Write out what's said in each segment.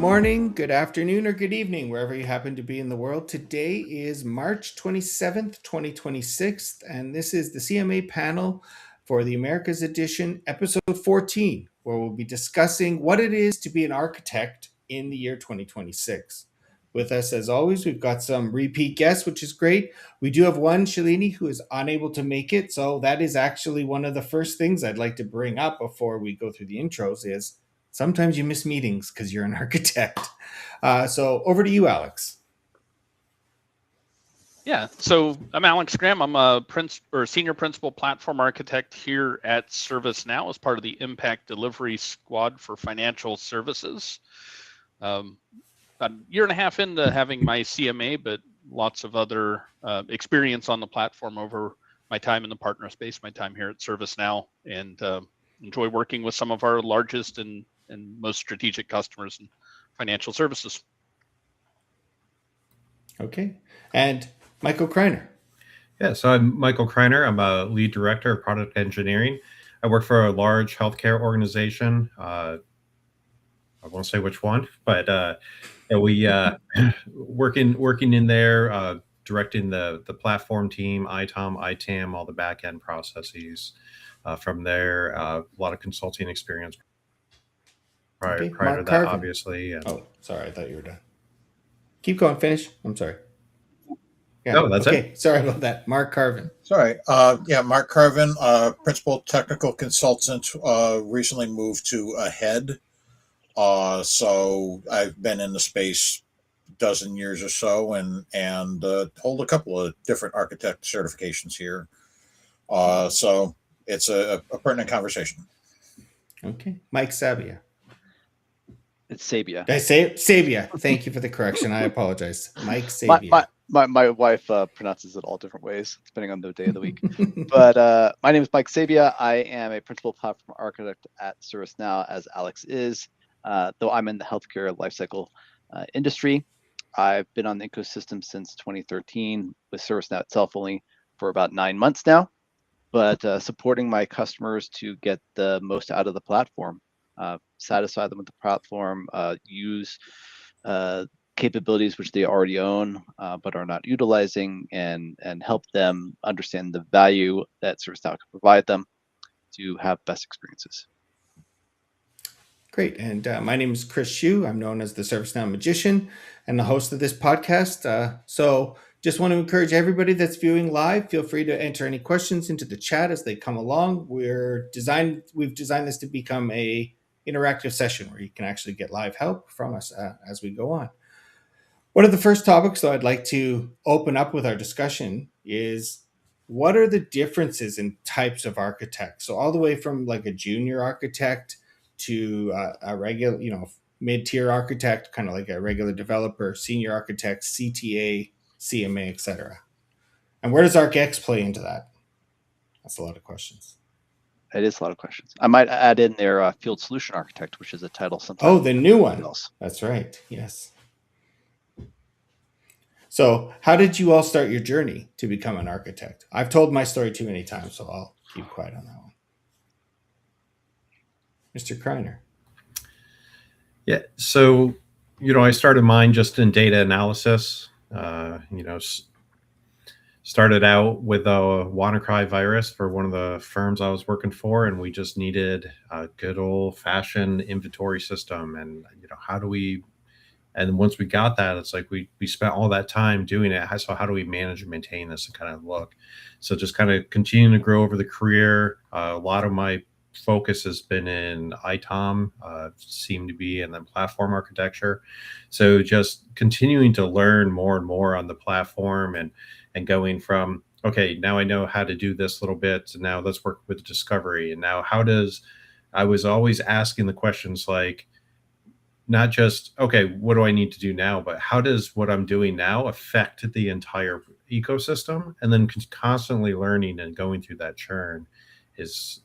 morning, good afternoon, or good evening, wherever you happen to be in the world. Today is March 27th, 2026, and this is the CMA panel for the Americas Edition, episode 14, where we'll be discussing what it is to be an architect in the year 2026. With us, as always, we've got some repeat guests, which is great. We do have one, Shalini, who is unable to make it, so that is actually one of the first things I'd like to bring up before we go through the intros is sometimes you miss meetings because you're an architect. So over to you, Alex. Yeah, so I'm Alex Graham. I'm a senior principal platform architect here at ServiceNow as part of the Impact Delivery Squad for Financial Services. A year and a half into having my CMA, but lots of other experience on the platform over my time in the partner space, my time here at ServiceNow, and enjoy working with some of our largest and most strategic customers in financial services. Okay. And Michael Kreiner. Yeah, so I'm Michael Kreiner. I'm a lead director of product engineering. I work for a large healthcare organization. I won't say which one, but we working in there, directing the platform team, ITOM, ITAM, all the back end processes. From there, a lot of consulting experience prior to that, Carvin. obviously. Oh, sorry, I thought you were done. Keep going, finish. I'm sorry. Yeah, no, that's okay. Sorry about that. Mark Carvin. Sorry. Mark Carvin, principal technical consultant, recently moved to a head. So I've been in the space a dozen years or so and hold a couple of different architect certifications here. So it's a pertinent conversation. Okay. Mike Sabia. It's Sabia. Did I say it? Sabia. Thank you for the correction. I apologize. Mike Sabia. My wife pronounces it all different ways, depending on the day of the week. But my name is Mike Sabia. I am a principal platform architect at ServiceNow, as Alex is, though I'm in the healthcare lifecycle industry. I've been on the ecosystem since 2013, with ServiceNow itself only for about 9 months now, but supporting my customers to get the most out of the platform, satisfy them with the platform, use capabilities which they already own but are not utilizing, and help them understand the value that ServiceNow can provide them to have best experiences. Great. And my name is Chris Hsu. I'm known as the ServiceNow Magician and the host of this podcast. So just want to encourage everybody that's viewing live, feel free to enter any questions into the chat as they come along. We've designed this to become a interactive session where you can actually get live help from us as we go on. One of the first topics, though, I'd like to open up with our discussion is what are the differences in types of architects? So all the way from like a junior architect to a regular, mid-tier architect, kind of like a regular developer, senior architect, CTA, CMA, etc. And where does ArcX play into that? That's a lot of questions. It is a lot of questions. I might add in there field solution architect, which is a title sometimes. Oh, the new one. Else. That's right. Yes. So how did you all start your journey to become an architect? I've told my story too many times, so I'll keep quiet on that one. Mr. Kreiner. Yeah, so, I started mine just in data analysis. Started out with a WannaCry virus for one of the firms I was working for, and we just needed a good old-fashioned inventory system. And, and once we got that, it's like we spent all that time doing it. So how do we manage and maintain this and kind of look? So just kind of continuing to grow over the career. A lot of my focus has been in ITOM, seemed to be, and then platform architecture. So just continuing to learn more and more on the platform and going from, okay, now I know how to do this little bit, and now let's work with discovery. And now I was always asking the questions like, not just, okay, what do I need to do now, but how does what I'm doing now affect the entire ecosystem? And then constantly learning and going through that churn is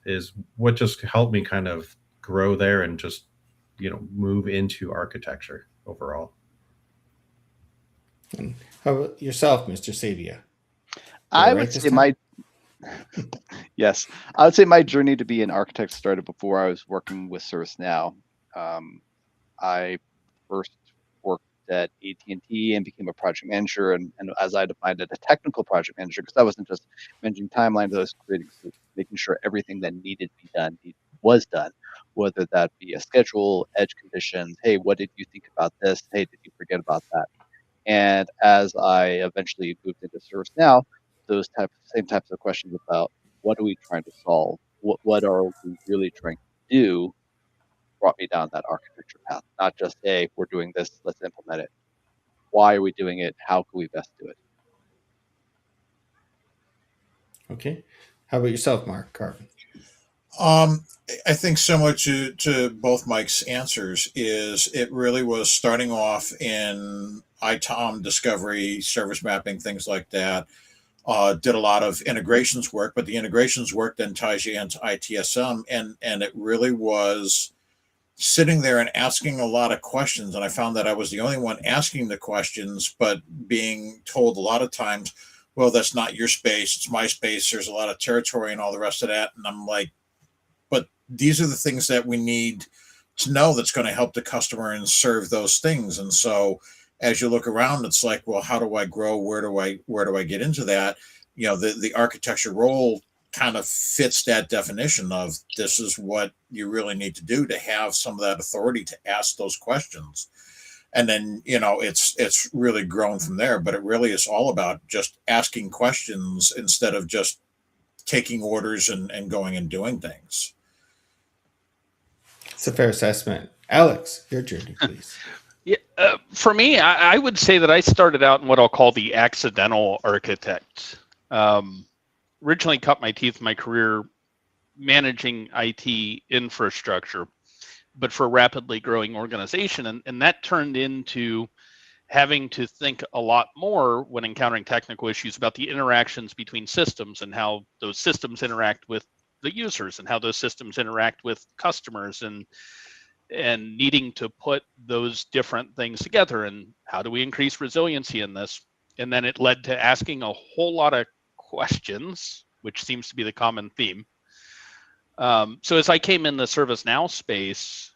what just helped me kind of grow there and just, move into architecture overall. And how about yourself, Mr. Sabia? I would say I would say my journey to be an architect started before I was working with ServiceNow. I first worked at AT&T and became a project manager, and as I defined it, a technical project manager, because I wasn't just managing timelines, I was making sure everything that needed to be done was done, whether that be a schedule, edge conditions. Hey, what did you think about this? Hey, did you forget about that? And as I eventually moved into ServiceNow, those same types of questions about what are we trying to solve? What are we really trying to do? Brought me down that architecture path. Not just, hey, we're doing this, let's implement it. Why are we doing it? How can we best do it? Okay. How about yourself, Mark Carvin? I think similar to both Mike's answers is it really was starting off in ITOM discovery, service mapping, things like that. Did a lot of integrations work, but the integrations work then ties you into ITSM, and it really was sitting there and asking a lot of questions. And I found that I was the only one asking the questions, but being told a lot of times, well, that's not your space, it's my space. There's a lot of territory and all the rest of that. And I'm like, but these are the things that we need to know that's going to help the customer and serve those things. And so as you look around, it's like, well, how do I grow? Where do I get into that? The architecture role kind of fits that definition of this is what you really need to do to have some of that authority to ask those questions. And then, it's really grown from there, but it really is all about just asking questions instead of just taking orders and going and doing things. It's a fair assessment. Alex, your journey, please. Yeah, for me, I would say that I started out in what I'll call the accidental architect. Originally cut my teeth in my career managing IT infrastructure, but for a rapidly growing organization. And that turned into having to think a lot more when encountering technical issues about the interactions between systems and how those systems interact with the users and how those systems interact with customers, and needing to put those different things together, and how do we increase resiliency in this. And then it led to asking a whole lot of questions, which seems to be the common theme. So as I came in the ServiceNow space,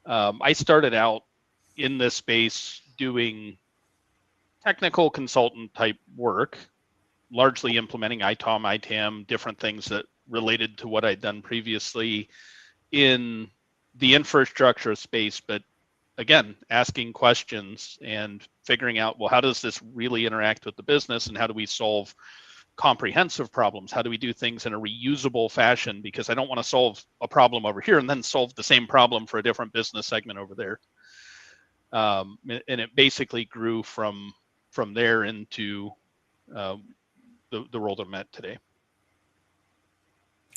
I started out in this space doing technical consultant type work, largely implementing ITOM, ITAM, different things that related to what I'd done previously in the infrastructure space. But again, asking questions and figuring out, well, how does this really interact with the business, and how do we solve comprehensive problems? How do we do things in a reusable fashion? Because I don't want to solve a problem over here and then solve the same problem for a different business segment over there. And it basically grew from there into the role that I'm at today.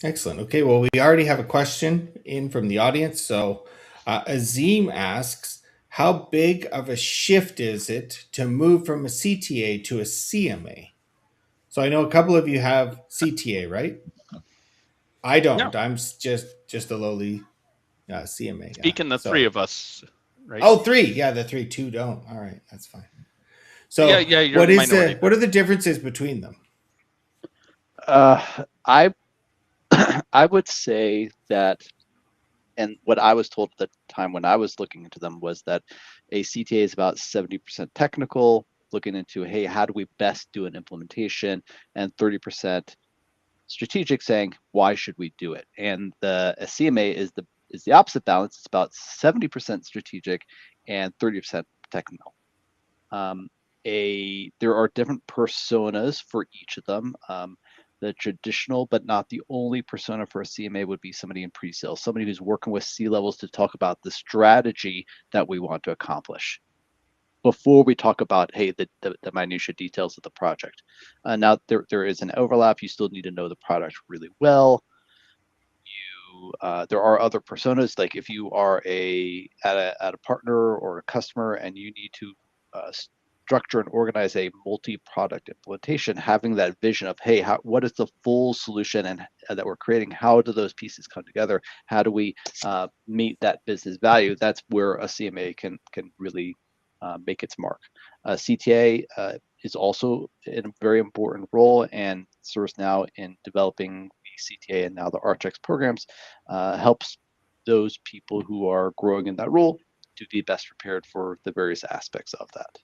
Excellent. Okay, well, we already have a question in from the audience. So Azim asks, how big of a shift is it to move from a CTA to a CMA? So I know a couple of you have CTA, right? I don't. No. I'm just a lowly CMA. Speaking the three of us, right? Oh, three. Yeah, the three. Two don't. All right, that's fine. So yeah, you're what minority. what are the differences between them? I would say that, and what I was told at the time when I was looking into them was that a CTA is about 70% technical, looking into, hey, how do we best do an implementation, and 30% strategic, saying, why should we do it? And a CMA is the opposite balance. It's about 70% strategic and 30% technical. There are different personas for each of them. The traditional, but not the only persona for a CMA, would be somebody in pre-sales, somebody who's working with C-levels to talk about the strategy that we want to accomplish before we talk about, hey, the minutiae details of the project. Now, there is an overlap. You still need to know the product really well. There are other personas, like if you are at a partner or a customer and you need to structure and organize a multi-product implementation, having that vision of, hey, what is the full solution and that we're creating? How do those pieces come together? How do we meet that business value? That's where a CMA can really make its mark. CTA is also in a very important role, and ServiceNow in developing the CTA and now the Archix programs helps those people who are growing in that role to be best prepared for the various aspects of that.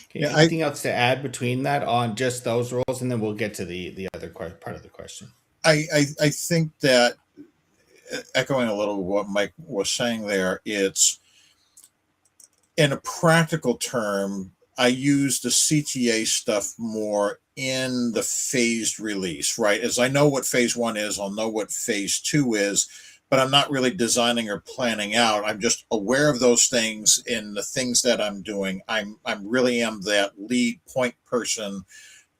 Okay, Yeah, anything else to add between that on just those roles, and then we'll get to the other part of the question. I think that echoing a little what Mike was saying there, it's in a practical term, I use the CTA stuff more in the phased release, right? As I know what phase one is, I'll know what phase two is, but I'm not really designing or planning out. I'm just aware of those things in the things that I'm doing. I'm really am that lead point person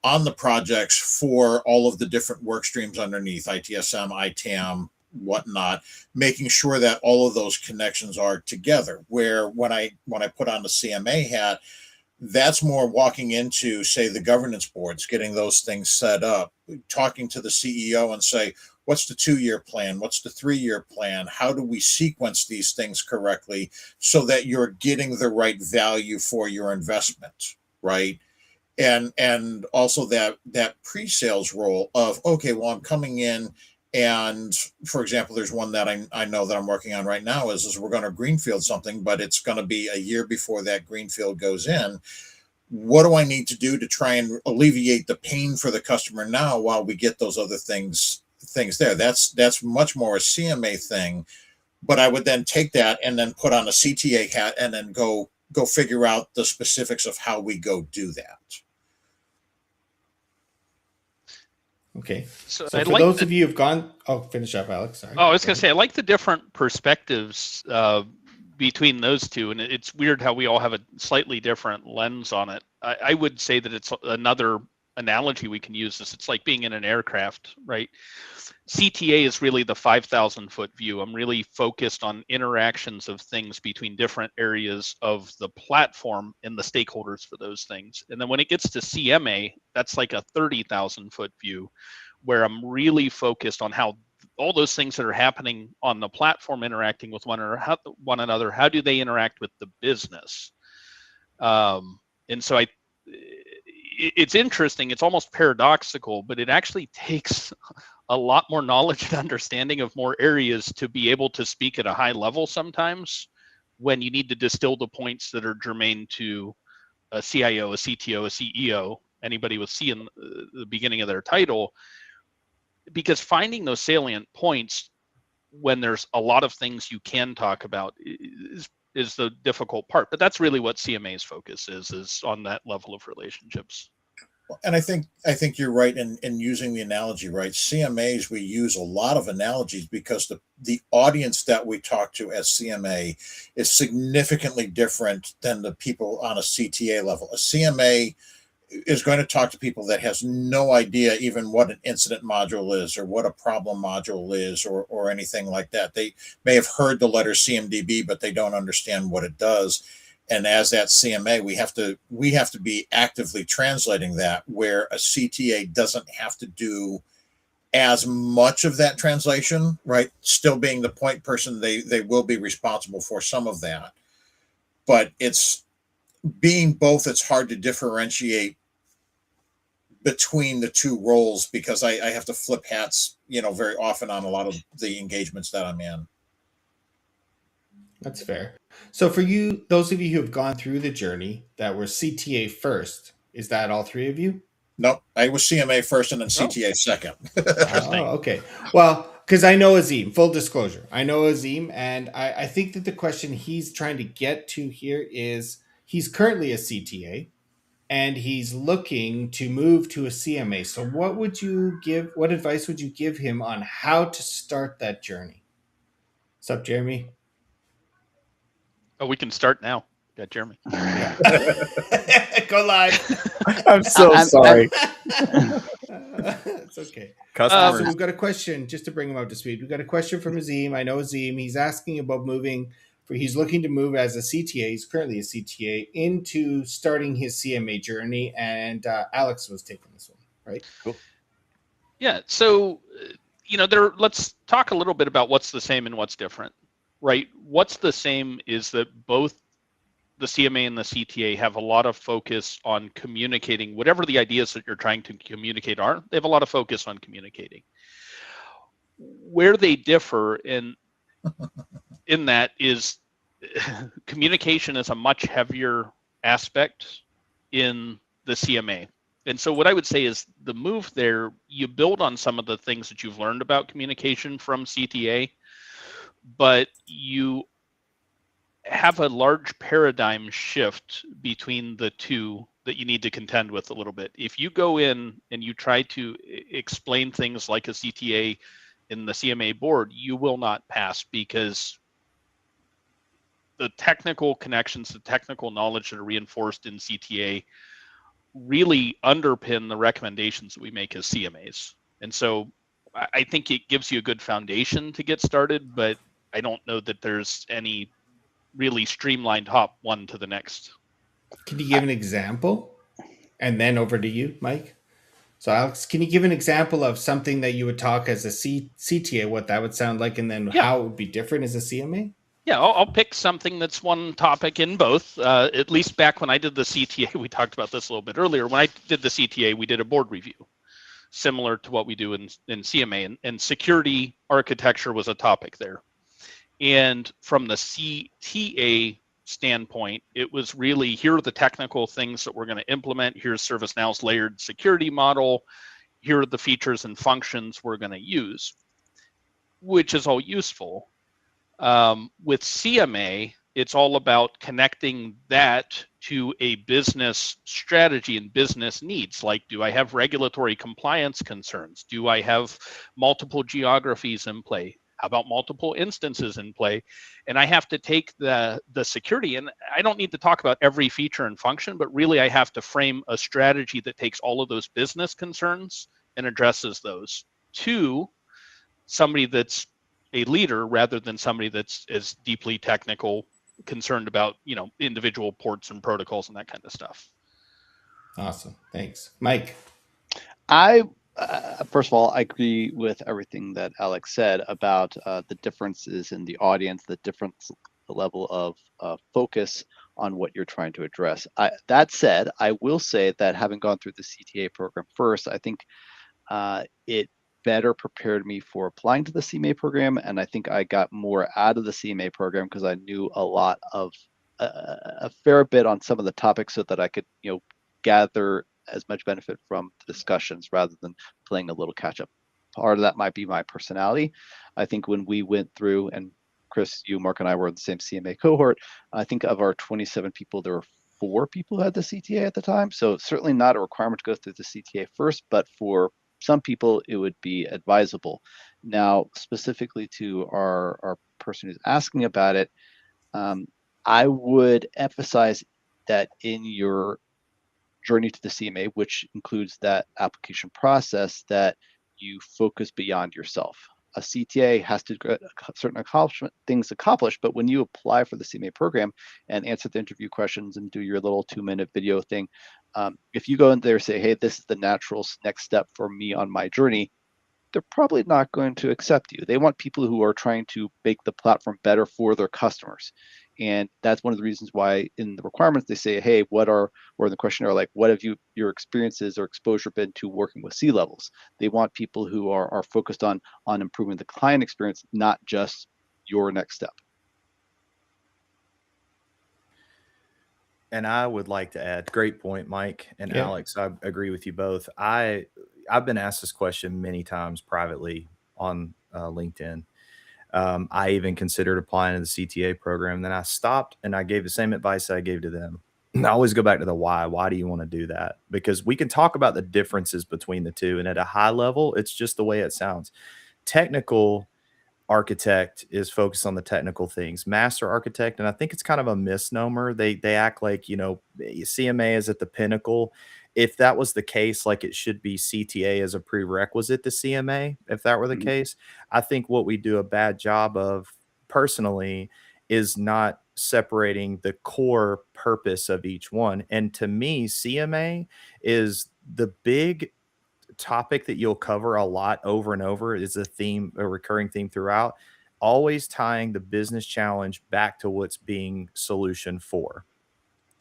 on the projects for all of the different work streams underneath ITSM, ITAM, whatnot, making sure that all of those connections are together. Where when I put on the CMA hat, that's more walking into, say, the governance boards, getting those things set up, talking to the CEO and say, what's the 2-year plan? What's the 3-year plan? How do we sequence these things correctly so that you're getting the right value for your investment, right? And also that pre-sales role of, okay, well, I'm coming in, and for example, there's one that I know that I'm working on right now is we're going to greenfield something, but it's going to be a year before that greenfield goes in. What do I need to do to try and alleviate the pain for the customer now while we get those other things there? That's much more a CMA thing, but I would then take that and then put on a CTA hat and then go figure out the specifics of how we go do that. Okay. So So I for like those the, of you who've gone, finish up, Alex. Sorry. oh, I was Go going to ahead. say, I like the different perspectives between those two. And it's weird how we all have a slightly different lens on it. I would say that it's another analogy we can use is it's like being in an aircraft, right? CTA is really the 5,000-foot view. I'm really focused on interactions of things between different areas of the platform and the stakeholders for those things. And then when it gets to CMA, that's like a 30,000-foot view where I'm really focused on how all those things that are happening on the platform interacting with one another, how do they interact with the business? And so it's interesting, it's almost paradoxical, but it actually takes a lot more knowledge and understanding of more areas to be able to speak at a high level sometimes when you need to distill the points that are germane to a CIO, a CTO, a CEO, anybody with C in the beginning of their title, because finding those salient points when there's a lot of things you can talk about is the difficult part. But that's really what CMA's focus is on that level of relationships. And I think you're right in using the analogy, right? CMAs, we use a lot of analogies because the audience that we talk to as CMA is significantly different than the people on a CTA level. A CMA is going to talk to people that has no idea even what an incident module is or what a problem module is or anything like that. They may have heard the letter CMDB, but they don't understand what it does. And as that CMA, we have to be actively translating that, where a CTA doesn't have to do as much of that translation, right? Still being the point person, they will be responsible for some of that. But it's being both, it's hard to differentiate between the two roles because I have to flip hats, very often on a lot of the engagements that I'm in. That's fair. So for you, those of you who have gone through the journey that were CTA first, is that all three of you? Nope, I was CMA first and then CTA second. Interesting. Oh, okay. Well, because I know Azim, full disclosure, I know Azim, and I think that the question he's trying to get to here is he's currently a CTA and he's looking to move to a CMA. So what advice would you give him on how to start that journey? What's up, Jeremy? Oh, we can start now. Got Jeremy. Yeah. Go live. I'm so sorry. It's okay. Customers. So we've got a question, just to bring him up to speed. We've got a question from Azim. I know Azim. He's asking about he's looking to move as a CTA. He's currently a CTA into starting his CMA journey. And Alex was taking this one, right? Cool. Yeah. So, let's talk a little bit about what's the same and what's different, right? What's the same is that both the CMA and the CTA have a lot of focus on communicating whatever the ideas that you're trying to communicate are. They have a lot of focus on communicating. Where they differ, and in that is communication is a much heavier aspect in the CMA. And so what I would say is the move there, you build on some of the things that you've learned about communication from CTA, but you have a large paradigm shift between the two that you need to contend with a little bit. If you go in and you try to explain things like a CTA in the CMA board, you will not pass, because the technical connections, the technical knowledge that are reinforced in CTA really underpin the recommendations that we make as CMAs. And so I think it gives you a good foundation to get started, but I don't know that there's any really streamlined hop one to the next. Can you give an example? And then over to you, Mike. So, Alex, can you give an example of something that you would talk as a CTA, what that would sound like, and then how it would be different as a CMA? Yeah, I'll pick something that's one topic in both. At least back when I did the CTA, we talked about this a little bit earlier. When I did the CTA, we did a board review, similar to what we do in CMA, and security architecture was a topic there. And from the CTA standpoint, it was really, here are the technical things that we're going to implement. Here's ServiceNow's layered security model. Here are the features and functions we're going to use, which is all useful. With CMA, it's all about connecting that to a business strategy and business needs. Like, do I have regulatory compliance concerns? Do I have multiple geographies in play? How about multiple instances in play? And I have to take the security, and I don't need to talk about every feature and function, but really I have to frame a strategy that takes all of those business concerns and addresses those to somebody that's a leader rather than somebody that's as deeply technical, concerned about, individual ports and protocols and that kind of stuff. Awesome. Thanks. Mike. First of all, I agree with everything that Alex said about the differences in the audience, the level of focus on what you're trying to address. That said, I will say that having gone through the CTA program first, I think it better prepared me for applying to the CMA program, and I think I got more out of the CMA program because I knew a fair bit on some of the topics, so that I could gather as much benefit from the discussions rather than playing a little catch up. Part of that might be my personality. I think when we went through, and Chris, you, Mark, and I were in the same CMA cohort, I think of our 27 people, there were 4 people who had the CTA at the time. So certainly not a requirement to go through the CTA first, but for some people it would be advisable. Now, specifically to our person who's asking about it, I would emphasize that in your journey to the CMA, which includes that application process, that you focus beyond yourself. A CTA has to get certain things accomplished, but when you apply for the CMA program and answer the interview questions and do your little 2-minute video thing, if you go in there and say, hey, this is the natural next step for me on my journey, they're probably not going to accept you. They want people who are trying to make the platform better for their customers. And that's one of the reasons why in the requirements they say, hey, or in the questionnaire, like, what have your experiences or exposure been to working with C-levels? They want people who are focused on improving the client experience, not just your next step. And I would like to add, great point, Mike and Alex. I agree with you both. I've been asked this question many times privately on LinkedIn. I even considered applying to the CTA program. Then I stopped and I gave the same advice that I gave to them. I always go back to the why. Why do you want to do that? Because we can talk about the differences between the two. And at a high level, it's just the way it sounds. Technical architect is focused on the technical things. Master architect, and I think it's kind of a misnomer. They act like, CMA is at the pinnacle. If that was the case, like, it should be CTA as a prerequisite to CMA. If that were the case, I think what we do a bad job of personally is not separating the core purpose of each one. And to me, CMA is the big topic that you'll cover a lot over and over. Is a recurring theme throughout, always tying the business challenge back to what's being solution for.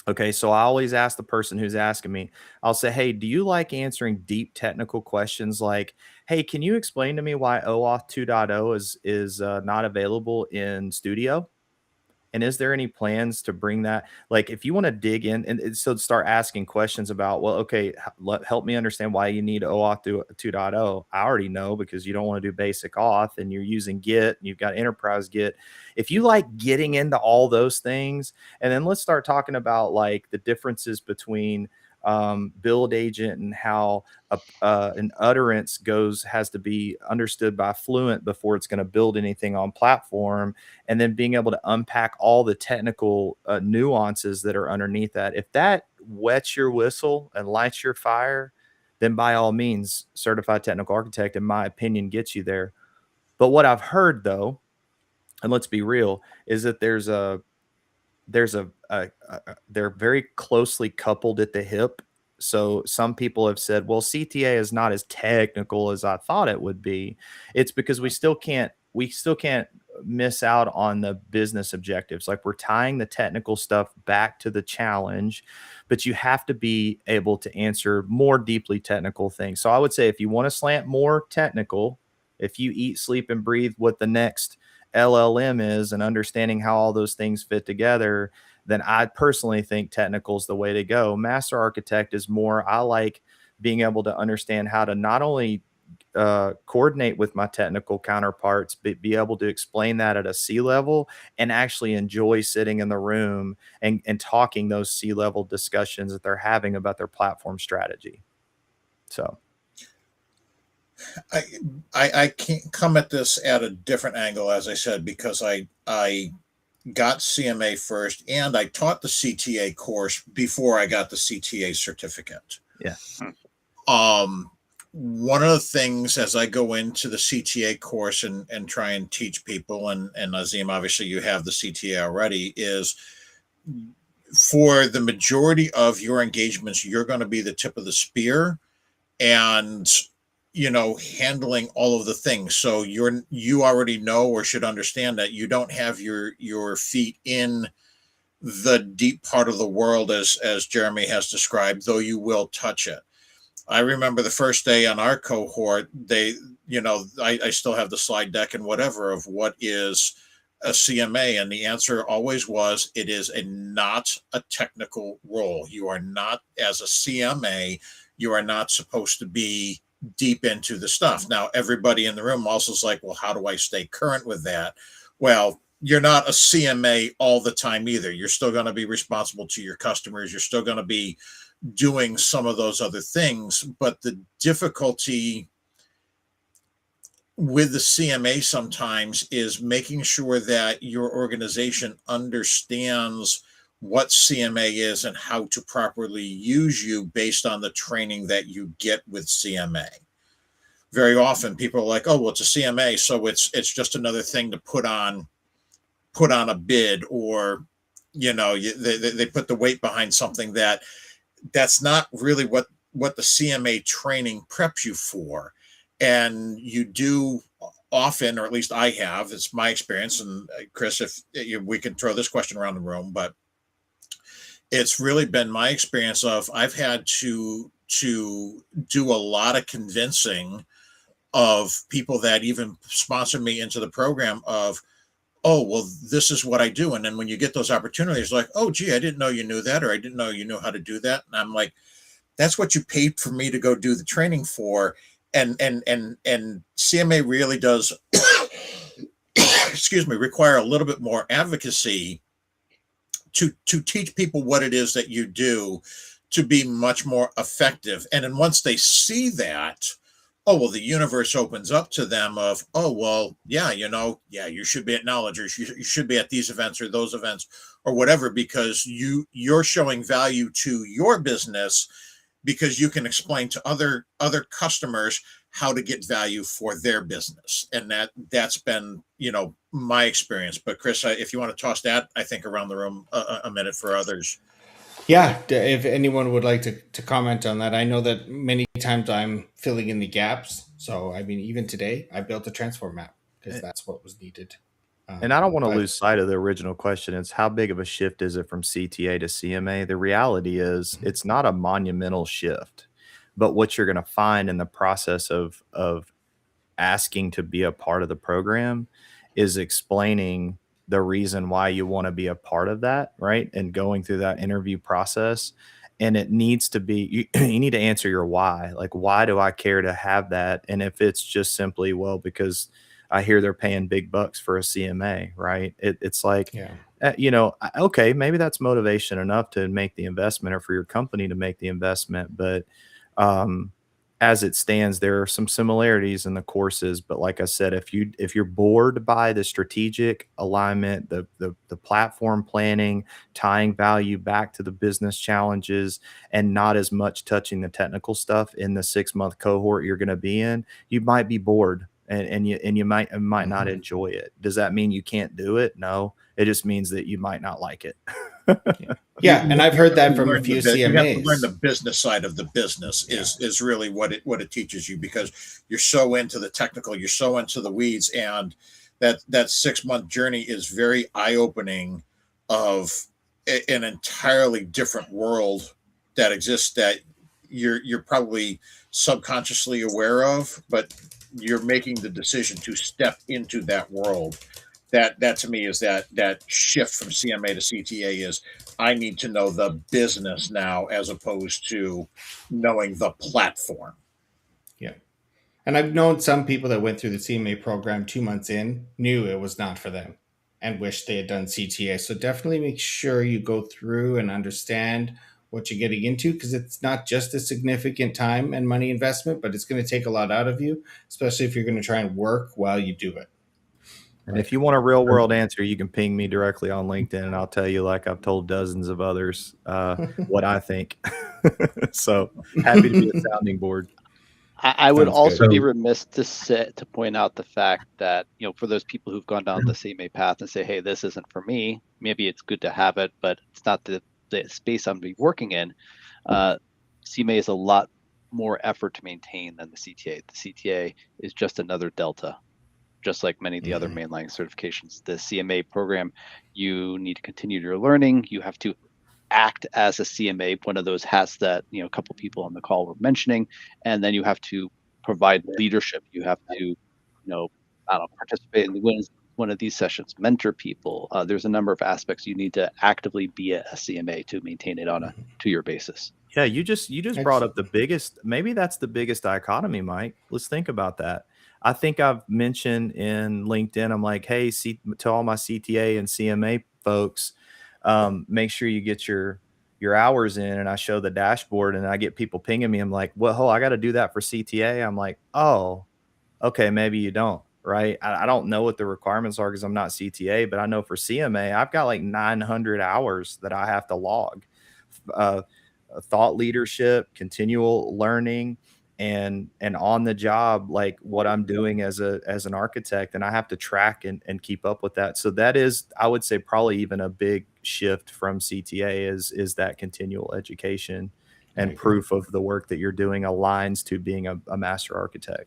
Okay, so I always ask the person who's asking me, I'll say, hey, do you like answering deep technical questions like, hey, can you explain to me why OAuth 2.0 is not available in Studio? And is there any plans to bring that? Like, if you want to dig in so start asking questions about, well, okay, help me understand why you need OAuth 2.0. I already know because you don't want to do basic auth and you're using Git and you've got enterprise Git. If you like getting into all those things, and then let's start talking about like the differences between build agent and how an utterance has to be understood by Fluent before it's going to build anything on platform, and then being able to unpack all the technical nuances that are underneath that. If that wets your whistle and lights your fire, then by all means, certified technical architect, in my opinion, gets you there. But what I've heard though, and let's be real, is that they're very closely coupled at the hip. So some people have said, well, CTA is not as technical as I thought it would be. It's because we still can't miss out on the business objectives. Like, we're tying the technical stuff back to the challenge, but you have to be able to answer more deeply technical things. So I would say if you want to slant more technical, if you eat, sleep, and breathe what the next LLM is and understanding how all those things fit together, then I personally think technical is the way to go. Master architect is more, I like being able to understand how to not only coordinate with my technical counterparts, but be able to explain that at a C-level and actually enjoy sitting in the room and talking those C-level discussions that they're having about their platform strategy. So I can't come at this at a different angle, as I said, because I got CMA first, and I taught the CTA course before I got the CTA certificate. Yeah. One of the things as I go into the CTA course and try and teach people, and Azim, obviously you have the CTA already, is for the majority of your engagements, you're going to be the tip of the spear and, handling all of the things. So you already know or should understand that you don't have your feet in the deep part of the world as Jeremy has described, though you will touch it. I remember the first day on our cohort, I still have the slide deck and whatever of what is a CMA. And the answer always was, it is not a technical role. You are not, as a CMA, you are not supposed to be deep into the stuff. Now, everybody in the room also is like, well, how do I stay current with that? Well, you're not a CMA all the time either. You're still going to be responsible to your customers. You're still going to be doing some of those other things. But the difficulty with the CMA sometimes is making sure that your organization understands what CMA is and how to properly use you based on the training that you get with CMA. Very often people are like, oh, well, it's a CMA, so it's just another thing to put on a bid, or they put the weight behind something that's not really what the CMA training preps you for. And you do often, or at least I have, it's my experience, and Chris, if we can throw this question around the room, but it's really been my experience of I've had to do a lot of convincing of people that even sponsor me into the program of, oh, well, this is what I do. And then when you get those opportunities, like, oh, gee, I didn't know you knew that, or I didn't know you knew how to do that. And I'm like, that's what you paid for me to go do the training for. And CMA really does, excuse me, require a little bit more advocacy to teach people what it is that you do to be much more effective. And then once they see that, oh, well, the universe opens up to them of, oh, well, yeah, you should be at Knowledge, or you should be at these events or those events or whatever, because you're showing value to your business, because you can explain to other customers how to get value for their business. And that's been, my experience. But Chris, if you want to toss that, I think, around the room a minute for others. Yeah, if anyone would like to comment on that. I know that many times I'm filling in the gaps. So, I mean, even today, I built a transform map because that's what was needed. And I don't want to But lose sight of the original question. It's how big of a shift is it from CTA to CMA? The reality is it's not a monumental shift, but what you're going to find in the process of asking to be a part of the program is explaining the reason why you want to be a part of that, right? And going through that interview process. And it needs to be, you need to answer your why. Like, why do I care to have that? And if it's just simply, well, because I hear they're paying big bucks for a CMA, right? It's like, yeah, okay, maybe that's motivation enough to make the investment or for your company to make the investment. But um, as it stands, there are some similarities in the courses. But like I said, if you're bored by the strategic alignment, the platform planning, tying value back to the business challenges, and not as much touching the technical stuff in the 6-month cohort you're going to be in, you might be bored. And you might not enjoy it. Does that mean you can't do it? No, it just means that you might not like it. yeah. And I've heard that from a learn few you have to learn the CMAs. business side of the business is really what it teaches you, because you're so into the technical, you're so into the weeds, and that 6-month journey is very eye-opening of an entirely different world that exists that you're probably subconsciously aware of, but you're making the decision to step into that world. That to me is that shift from CMA to CTA is, I need to know the business now as opposed to knowing the platform. Yeah. And I've known some people that went through the CMA program 2 months in, knew it was not for them, and wished they had done CTA. So definitely make sure you go through and understand what you're getting into, because it's not just a significant time and money investment, but it's going to take a lot out of you, especially if you're going to try and work while you do it. And if you want a real world answer, you can ping me directly on LinkedIn and I'll tell you, like I've told dozens of others, what I think. So happy to be a sounding board. I would Sounds also good. be remiss to point out the fact that, for those people who've gone down the CMA path and say, hey, this isn't for me, maybe it's good to have it, but it's not the space I'm be working in. CMA is a lot more effort to maintain than the CTA. The CTA is just another delta, just like many of the other mainline certifications. The CMA program, you need to continue your learning. You have to act as a CMA. One of those hats that a couple people on the call were mentioning, and then you have to provide leadership. You have to, I don't know, participate in one of these sessions, mentor people. There's a number of aspects you need to actively be a CMA to maintain it on a 2-year basis. Yeah, you just brought up the biggest, maybe that's the biggest dichotomy, Mike. Let's think about that. I think I've mentioned in LinkedIn, I'm like, hey, to all my CTA and CMA folks, make sure you get your hours in, and I show the dashboard and I get people pinging me. I'm like, well, I got to do that for CTA. I'm like, oh, okay, maybe you don't, right? I don't know what the requirements are because I'm not CTA, but I know for CMA, I've got like 900 hours that I have to log. Thought leadership, continual learning, and on the job, like what I'm doing as an architect, and I have to track and keep up with that. So that is, I would say, probably even a big shift from CTA is that continual education and proof of the work that you're doing aligns to being a master architect.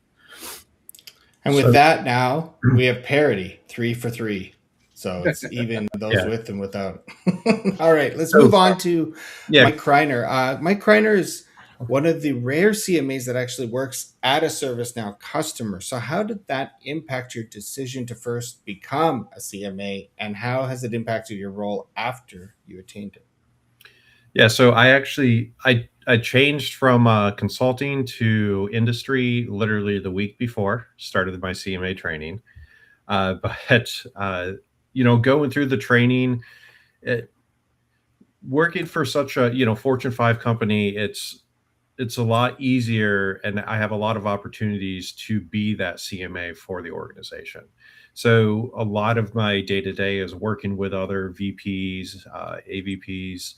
And with that, now we have parity, 3 for 3. So it's even those with and without. All right, let's move on to Mike Kreiner. Mike Kreiner is one of the rare CMAs that actually works at a ServiceNow customer. So how did that impact your decision to first become a CMA, and how has it impacted your role after you attained it? Yeah, so I changed from consulting to industry literally the week before started my CMA training. But going through the training, working for such a Fortune 5 company, it's a lot easier, and I have a lot of opportunities to be that CMA for the organization. So a lot of my day to day is working with other VPs, AVPs,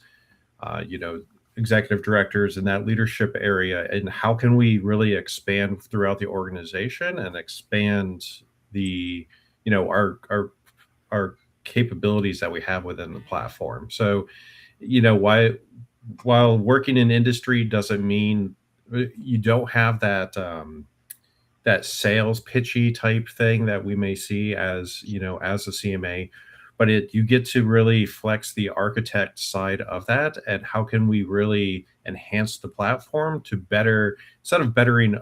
executive directors in that leadership area, and how can we really expand throughout the organization and expand the our capabilities that we have within the platform. So while working in industry doesn't mean you don't have that that sales pitchy type thing that we may see as, as a CMA, but you get to really flex the architect side of that, and how can we really enhance the platform to better, instead of bettering,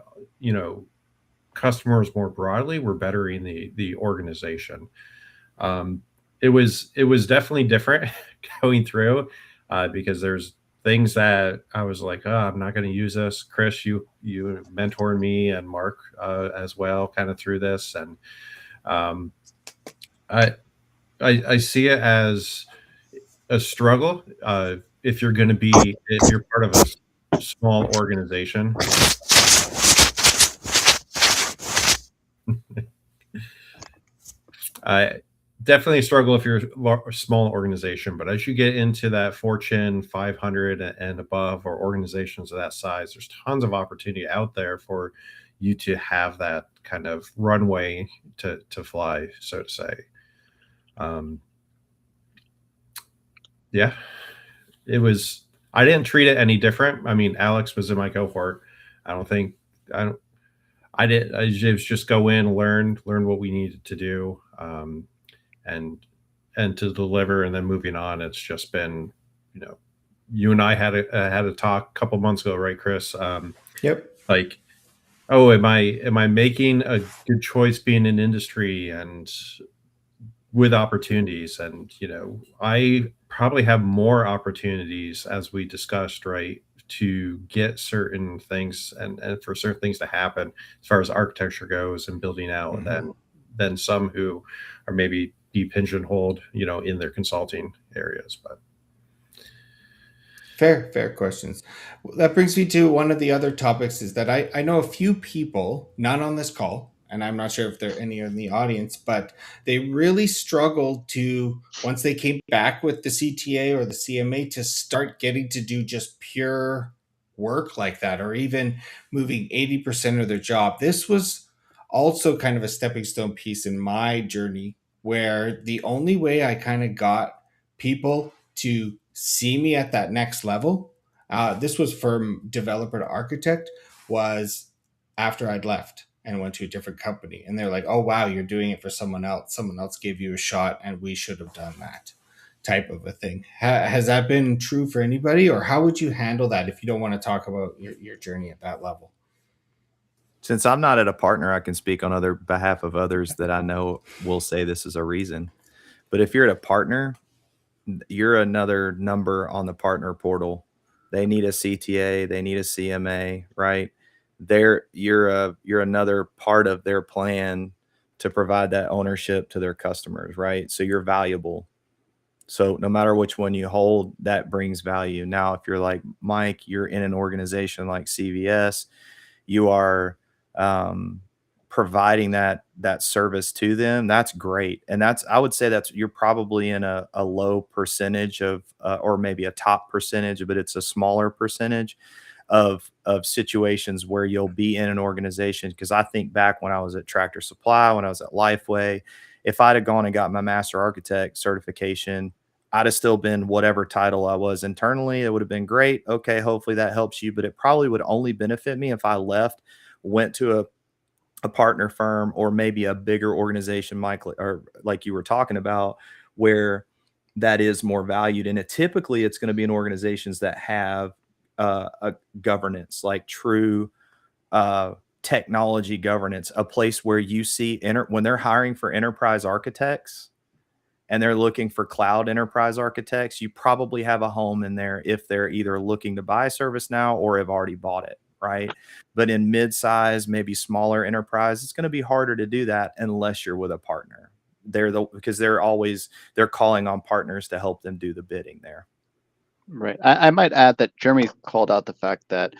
customers more broadly, we're bettering the organization. Um, it was definitely different going through, because there's things that I was like, oh, I'm not going to use this. Chris, you mentored me, and Mark, as well, kind of through this, and um, I, I see it as a struggle, if you're going to be, if you're part of a small organization. I definitely struggle if you're a small organization, but as you get into that Fortune 500 and above, or organizations of that size, there's tons of opportunity out there for you to have that kind of runway to fly, so to say. Yeah, it was. I didn't treat it any different. I mean, Alex was in my cohort. I don't think I don't. I did. I just go in, learn what we needed to do, and to deliver, and then moving on. It's just been, you and I had a talk a couple months ago, right, Chris? Yep. Like, oh, am I making a good choice being in industry and with opportunities? And I probably have more opportunities, as we discussed, right, to get certain things, and for certain things to happen as far as architecture goes and building out, than some who are maybe be pigeonholed, in their consulting areas. But Fair questions. That brings me to one of the other topics, is that I know a few people, not on this call, and I'm not sure if there are any in the audience, but they really struggled to, once they came back with the CTA or the CMA, to start getting to do just pure work like that, or even moving 80% of their job. This was also kind of a stepping stone piece in my journey, where the only way I kind of got people to see me at that next level, this was from developer to architect, was after I'd left and went to a different company. And they're like, oh, wow, you're doing it for someone else. Someone else gave you a shot, and we should have done that, type of a thing. Has that been true for anybody, or how would you handle that if you don't want to talk about your journey at that level? Since I'm not at a partner, I can speak on other behalf of others that I know will say this is a reason. But if you're at a partner, you're another number on the partner portal. They need a CTA, they need a CMA, right? You're another part of their plan to provide that ownership to their customers, right? So you're valuable. So no matter which one you hold, that brings value. Now, if you're like Mike, you're in an organization like CVS, you are providing that service to them. That's great. And I would say you're probably in a low percentage of, or maybe a top percentage, but it's a smaller percentage of situations where you'll be in an organization. Because I think back when I was at Tractor Supply, when I was at Lifeway, if I'd have gone and got my master architect certification, I'd have still been whatever title I was internally. It would have been great. Okay, hopefully that helps you, but it probably would only benefit me if I left, went to a partner firm, or maybe a bigger organization, Mike, or like you were talking about, where that is more valued. And typically it's going to be in organizations that have a governance, like true technology governance, a place where you see when they're hiring for enterprise architects and they're looking for cloud enterprise architects, you probably have a home in there if they're either looking to buy ServiceNow or have already bought it, right? But in mid-size, maybe smaller enterprise, it's going to be harder to do that unless you're with a partner. Because they're calling on partners to help them do the bidding there. Right. I might add that Jeremy called out the fact that,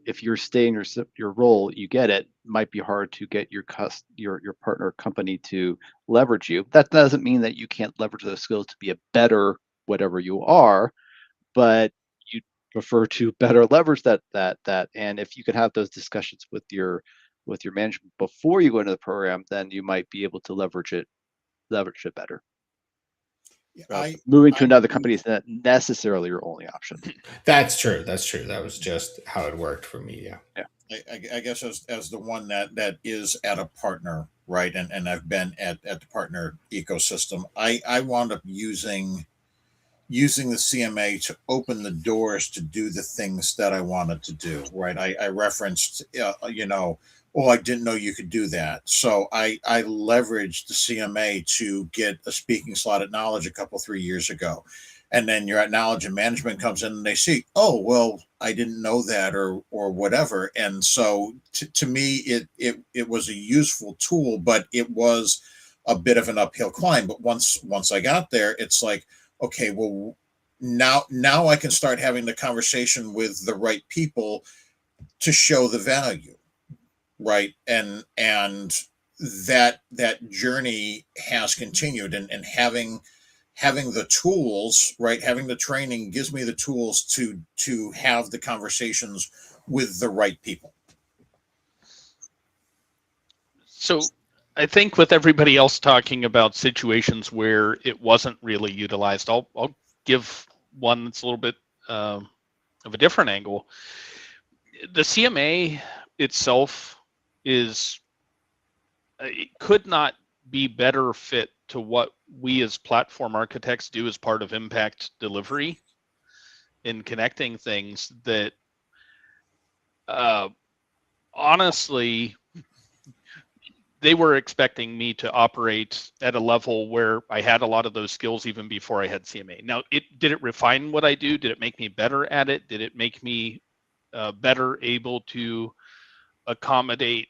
if you're staying your role, you get it. Might be hard to get your partner company to leverage you. That doesn't mean that you can't leverage those skills to be a better whatever you are, but you prefer to better leverage that. And if you can have those discussions with your management before you go into the program, then you might be able to leverage it better. Moving to another company is not necessarily your only option. That's true. That was just how it worked for me. Yeah. I guess as the one that is at a partner, right, and I've been at the partner ecosystem, I wound up using the CMA to open the doors to do the things that I wanted to do. Right, I referenced, oh, I didn't know you could do that, so I leveraged the CMA to get a speaking slot at Knowledge a couple 3 years ago. And then you're at Knowledge and management comes in and they see, oh well, I didn't know that, or whatever. And so to me, it was a useful tool, but it was a bit of an uphill climb. But once I got there, it's like, okay, well, now I can start having the conversation with the right people to show the value, right? And that journey has continued, and having the tools, right, having the training gives me the tools to have the conversations with the right people. So I think with everybody else talking about situations where it wasn't really utilized, I'll give one that's a little bit of a different angle. The CMA itself it could not be better fit to what we as platform architects do as part of impact delivery in connecting things that honestly, they were expecting me to operate at a level where I had a lot of those skills even before I had CMA. Now, did it refine what I do? Did it make me better at it? Did it make me better able to accommodate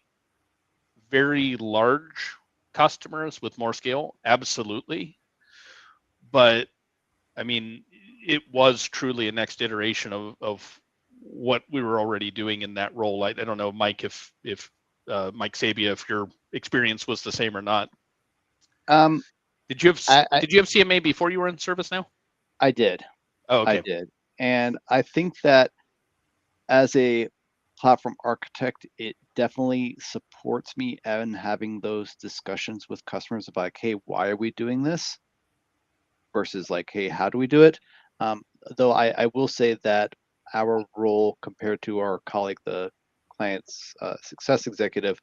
very large customers with more scale? Absolutely. But I mean, it was truly a next iteration of what we were already doing in that role. I don't know, Mike, if Mike Sabia, if your experience was the same or not. Did you have CMA before you were in ServiceNow? I did. Oh, okay. I did. And I think that as a platform architect, it definitely supports me in having those discussions with customers about, like, hey, why are we doing this? Versus like, hey, how do we do it? Though I will say that our role compared to our colleague, the client's success executive,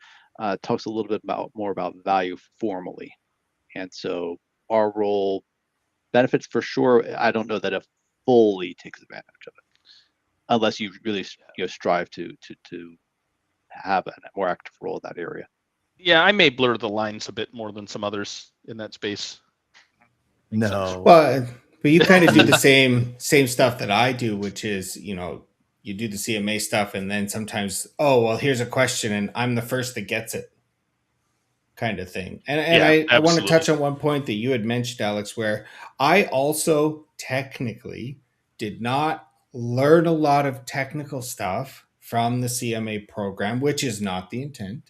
talks a little bit more about value formally. And so our role benefits for sure. I don't know that it fully takes advantage of it, unless you really strive to have a more active role in that area. Yeah, I may blur the lines a bit more than some others in that space. No. Well, but you kind of do the same stuff that I do, which is, you do the CMA stuff, and then sometimes, oh, well, here's a question, and I'm the first that gets it, kind of thing. And Yeah, I want to touch on one point that you had mentioned, Alex, where I also technically did not learn a lot of technical stuff from the CMA program, which is not the intent.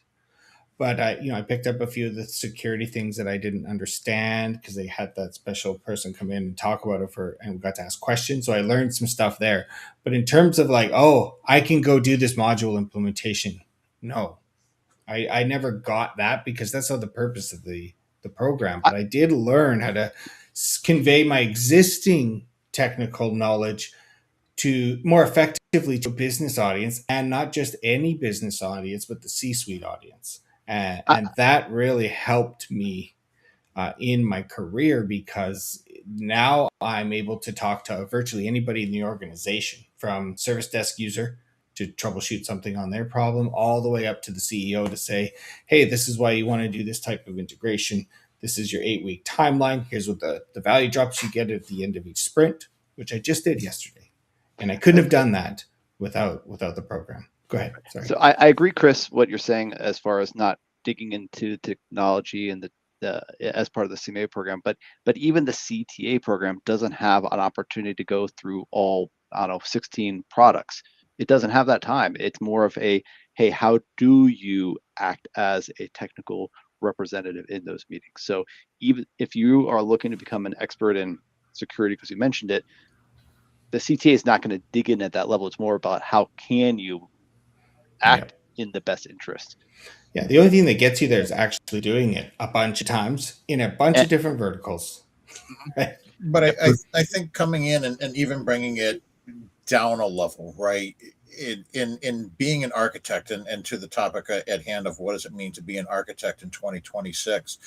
But I picked up a few of the security things that I didn't understand because they had that special person come in and talk about it and we got to ask questions. So I learned some stuff there. But in terms of like, oh, I can go do this module implementation. No, I never got that because that's not the purpose of the program. But I did learn how to convey my existing technical knowledge to more effectively to a business audience, and not just any business audience, but the C-suite audience. And that really helped me in my career, because now I'm able to talk to virtually anybody in the organization, from service desk user to troubleshoot something on their problem, all the way up to the CEO to say, hey, this is why you want to do this type of integration. This is your 8-week timeline. Here's what the value drops you get at the end of each sprint, which I just did yesterday. And I couldn't have done that without the program. Go ahead. Sorry. So I agree, Chris, what you're saying as far as not digging into technology and the as part of the CMA program, but even the CTA program doesn't have an opportunity to go through all, 16 products. It doesn't have that time. It's more of a, hey, how do you act as a technical representative in those meetings? So even if you are looking to become an expert in security, because you mentioned it, the CTA is not going to dig in at that level. It's more about how can you act in the best interest. Yeah, the only thing that gets you there is actually doing it a bunch of times in a bunch of different verticals. But I think coming in and even bringing it down a level, right? In being an architect, and to the topic at hand of what does it mean to be an architect in 2026,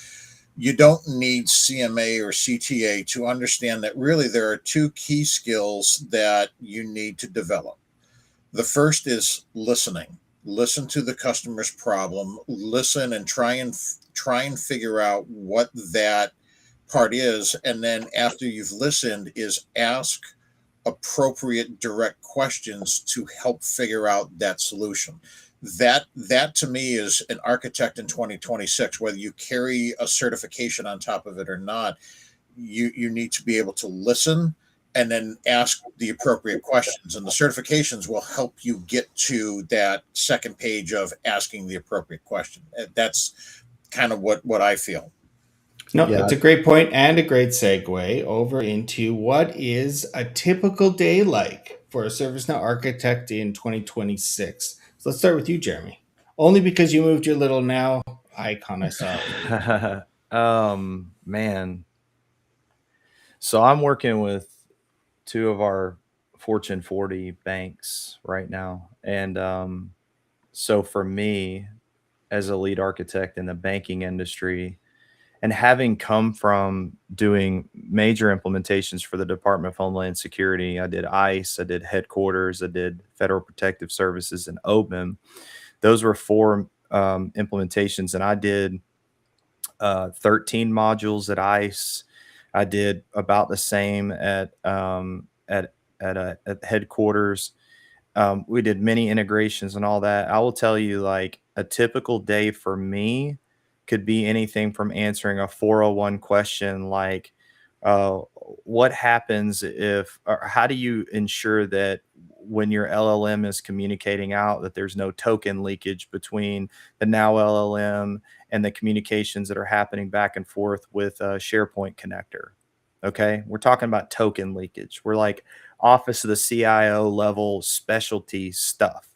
you don't need CMA or CTA to understand that really there are two key skills that you need to develop. The first is listening. Listen to the customer's problem, listen and try and figure out what that part is, and then after you've listened is ask appropriate direct questions to help figure out that solution. That to me is an architect in 2026. Whether you carry a certification on top of it or not, you need to be able to listen and then ask the appropriate questions, and the certifications will help you get to that second page of asking the appropriate question. That's kind of what I feel. No, Yeah. it's a great point and a great segue over into what is a typical day like for a ServiceNow architect in 2026. So let's start with you, Jeremy. Only because you moved your little now icon I saw earlier. Man. So I'm working with two of our Fortune 40 banks right now. And so for me, as a lead architect in the banking industry, and having come from doing major implementations for the Department of Homeland Security, I did ICE, I did headquarters, I did Federal Protective Services, and OBIM. Those were four implementations, and I did 13 modules at ICE. I did about the same at headquarters. We did many integrations and all that. I will tell you, like, a typical day for me could be anything from answering a 401 question like, what happens if, or how do you ensure that when your LLM is communicating out that there's no token leakage between the Now LLM and the communications that are happening back and forth with a SharePoint connector? Okay, we're talking about token leakage. We're like office of the CIO level specialty stuff.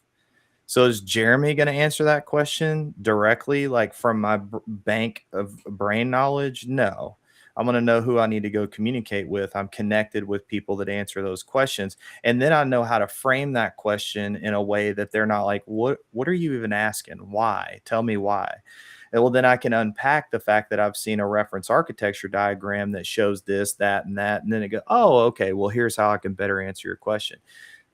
So is Jeremy going to answer that question directly, like from my bank of brain knowledge? No. I'm going to know who I need to go communicate with. I'm connected with people that answer those questions. And then I know how to frame that question in a way that they're not like, what are you even asking? Why? Tell me why. And well, then I can unpack the fact that I've seen a reference architecture diagram that shows this, that, and that. And then it go, oh, okay, well, here's how I can better answer your question.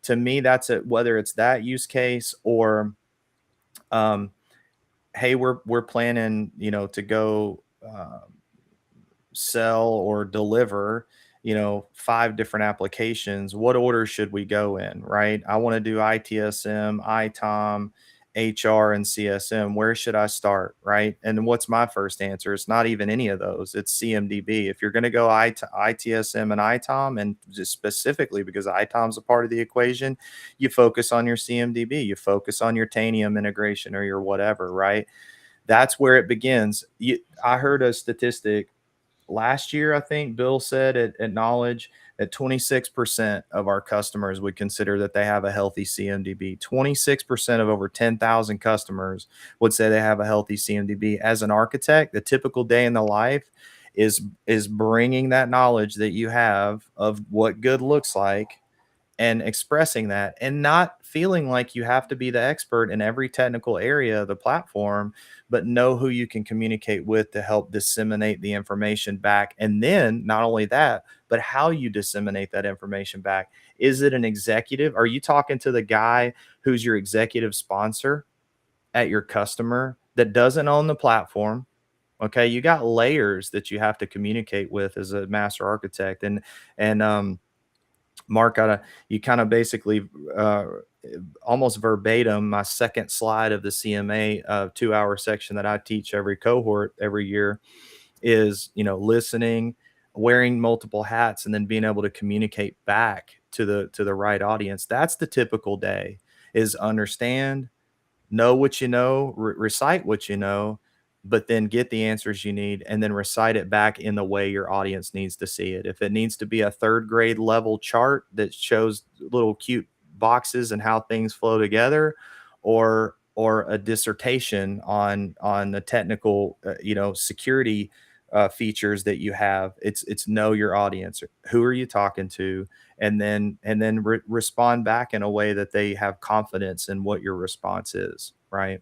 To me, that's it, whether it's that use case or, hey, we're planning, to go sell or deliver, 5 different applications. What order should we go in, right? I want to do ITSM, ITOM, HR, and CSM. Where should I start, right? And what's my first answer? It's not even any of those. It's CMDB. If you're going to go ITSM and ITOM, and just specifically because ITOM is a part of the equation, you focus on your CMDB. You focus on your Tanium integration or your whatever, right? That's where it begins. I heard a statistic last year, I think Bill said at Knowledge that 26% of our customers would consider that they have a healthy CMDB. 26% of over 10,000 customers would say they have a healthy CMDB. As an architect, the typical day in the life is bringing that knowledge that you have of what good looks like and expressing that, and not feeling like you have to be the expert in every technical area of the platform, but know who you can communicate with to help disseminate the information back. And then not only that, but how you disseminate that information back. Is it an executive? Are you talking to the guy who's your executive sponsor at your customer that doesn't own the platform? Okay, you got layers that you have to communicate with as a master architect. And Mark, you kind of basically almost verbatim my second slide of the CMA 2-hour section that I teach every cohort every year is, listening, wearing multiple hats, and then being able to communicate back to the right audience. That's the typical day: is understand, know what you know, recite what you know, but then get the answers you need and then recite it back in the way your audience needs to see it. If it needs to be a 3rd grade level chart that shows little cute boxes and how things flow together, or a dissertation on the technical, security features that you have. It's know your audience. Who are you talking to? And then respond back in a way that they have confidence in what your response is, right?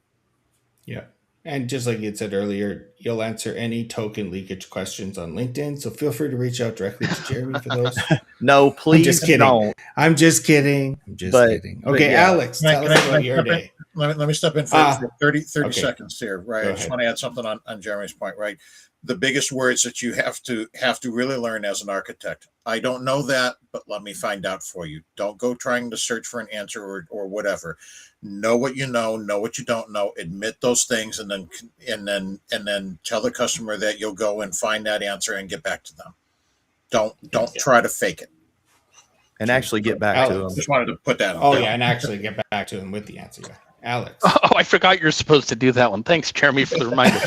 Yeah. And just like you said earlier, you'll answer any token leakage questions on LinkedIn. So feel free to reach out directly to Jeremy for those. No, I'm please just kidding. don't. I'm just kidding. But Okay, yeah. Alex, tell us about your day. Let me step in for 30 okay. seconds here, right? Go I just ahead. want to add something on Jeremy's point, right? The biggest words that you have to really learn as an architect. I don't know that, but let me find out for you. Don't go trying to search for an answer or whatever. Know what you know what you don't know, admit those things, and then tell the customer that you'll go and find that answer and get back to them. Don't try to fake it. And actually get back to them. Just wanted to put that on. Oh, yeah, and actually get back to him with the answer. Yeah. Alex. Oh, I forgot you're supposed to do that one. Thanks, Jeremy, for the reminder.